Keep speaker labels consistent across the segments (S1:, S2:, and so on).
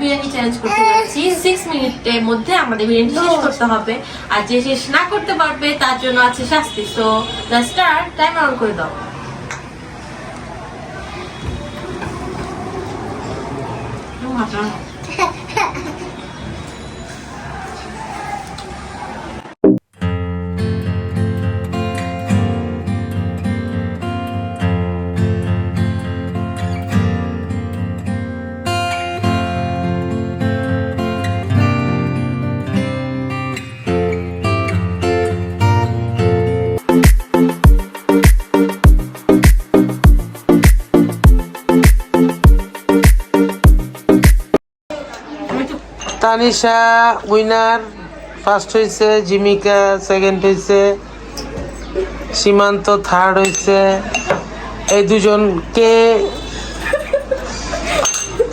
S1: Biryani challenge করতে যাচ্ছি। 6 মিনিটের মধ্যে আমাদের বিরিয়ানি শেষ করতে হবে, আর যে শেষ না করতে পারবে তার জন্য আছে শাস্তি। So the start, timer on করে দাও।
S2: তানিশা উইনার, ফার্স্ট হয়েছে, জিমিকা সেকেন্ড হয়েছে, সীমান্ত থার্ড হয়েছে। এই দুজন কে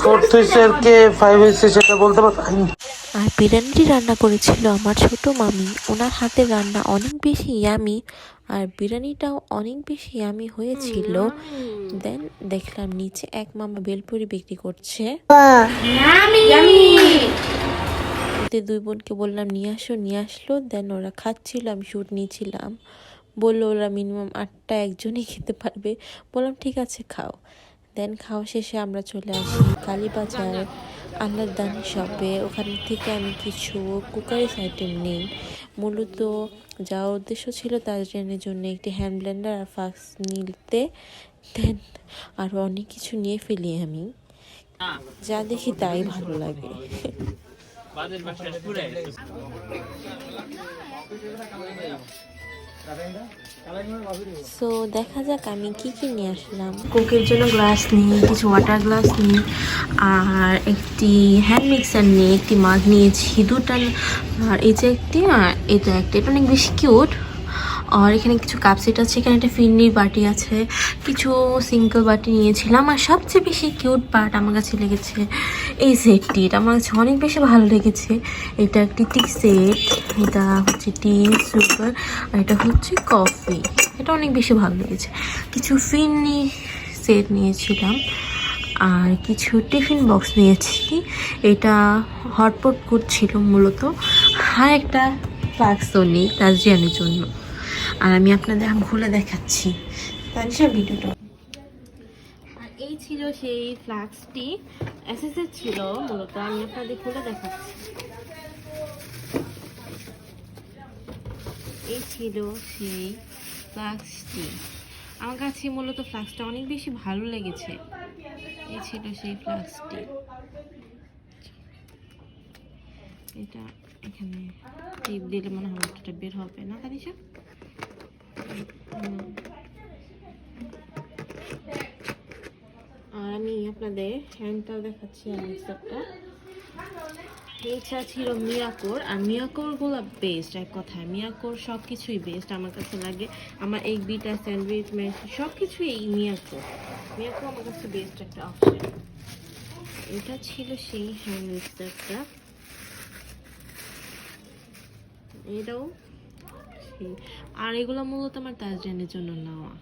S2: ফোর্থ হয়েছে, কে ফাইভ হয়েছে সেটা বলতে পারবেন?
S3: আর বিরিয়ানিটি রান্না করেছিল আমার ছোট মামি। ওনার হাতের রান্না অনেক বেশি ইয়ামি, আর বিরিয়ানিটাও অনেক বেশি ইয়ামি হয়েছিল। দেন দেখলাম নিচে এক মামা বেলপুরি বিক্রি করছে। ওদের দুই বোনকে বললাম নিয়ে আসো, নিয়ে আসলো। দেন ওরা খাচ্ছিল, আমি শুট নিয়েছিলাম। বললো ওরা মিনিমাম 8টা একজনই খেতে পারবে। বললাম ঠিক আছে খাও। দেন খাওয়া শেষে আমরা চলে আসি কালীবাজার আল্লাহদানি শপে। ওখান থেকে আমি কিছু কুকারিস আইটেম নিই। মূলত যাওয়ার উদ্দেশ্য ছিল তাজরিনের জন্য একটি হ্যান্ড ব্লেন্ডার আর ফ্লাস্ক নিতে। দেন আরও অনেক কিছু নিয়ে ফেলি আমি, যা দেখি তাই ভালো লাগে। সো দেখা যাক আমি কি কি নিয়ে আসলাম।
S1: কোকের জন্য গ্লাস নিই, কিছু ওয়াটার গ্লাস নিই, আর একটি হ্যান্ড মিক্সার নিই, একটি মাগ নিয়েছি দুটা। আর এই যে একটি, আর এটা এটা অনেক বেশি কিউট। আর এখানে কিছু কাপ সেট আছে, এখানে একটা ফিরনির বাটি আছে, কিছু সিঙ্গেল বাটি নিয়েছিলাম। আর সবচেয়ে বেশি কিউট পার্ট আমার কাছে লেগেছে এই সেটটি। এটা আমার কাছে অনেক বেশি ভালো লেগেছে। এটা একটি টি সেট, এটা হচ্ছে টি সুগার, আর এটা হচ্ছে কফি। এটা অনেক বেশি ভালো লেগেছে। কিছু ফিরনি সেট নিয়েছিলাম, আর কিছু টিফিন বক্স নিয়েছি। এটা হটপট করছিল মূলত। আর একটা ফ্লাস্কও নিই তাজরিয়ানের জন্য। আর আমি আপনাদের খুলে দেখাচ্ছি তানিশা ভিডিওটা। আর এই ছিল সেই ফ্লাস্কটি, এসএসএস ছিল মূলত। আমি আপনাদের খুলে দেখাচ্ছি। এই ছিল সেই ফ্লাস্কটি। আমার কাছে মূলত ফ্লাস্কটা অনেক বেশি ভালো লেগেছে। এই ছিল সেই ফ্লাস্কটি। এটা এখানে টিপ দিলে মনে হয় ওটা বের হবে না তানিশা। আর আমি আপনাদের হ্যান্ডটাও দেখাচ্ছি। মিক্সারটা এইটা ছিল মিয়াকোর। আর মিয়াকোর গুলো বেস্ট, এক কথায় মিয়াকোর সব কিছুই বেস্ট আমার কাছে লাগে। আমার এগ বিটা, স্যান্ডউইচ, ম্যাশি সব কিছুই এই মিয়াকোর আমার কাছে বেস্ট একটা অপশন। এটা ছিল সেই হ্যান্ড মিক্সারটা, এটাও সেই। আর এগুলো মূলত আমার তাজরিনের জন্য নেওয়া।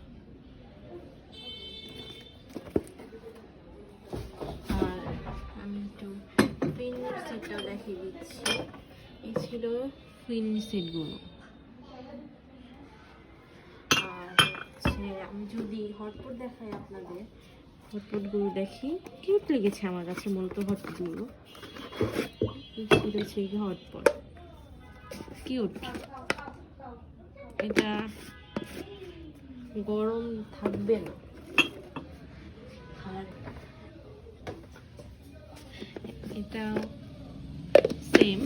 S1: আর আমি একটু ফিনির সেটটাও দেখিয়ে দিচ্ছি। এই ছিল ফিনির সেটগুলো। আর হচ্ছে আমি যদি হটপট দেখাই আপনাদের, হটপটগুলো দেখি, কিউট লেগেছে আমার কাছে মূলত হটপটগুলো। ছিল সেই হটপট, কিউট। এটা গরম থাকবে না। আর এটা সেম।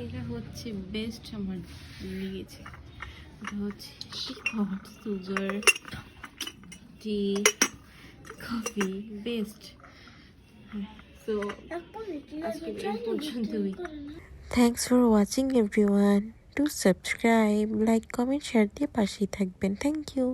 S1: এটা হচ্ছে বেস্ট আমার লেগেছে। এটা হচ্ছে hot sugar tea coffee best. So আজকে এই পর্যন্তই।
S3: Thanks for watching everyone. To subscribe, like, comment, share দিয়ে পাশেই থাকবেন। Thank you.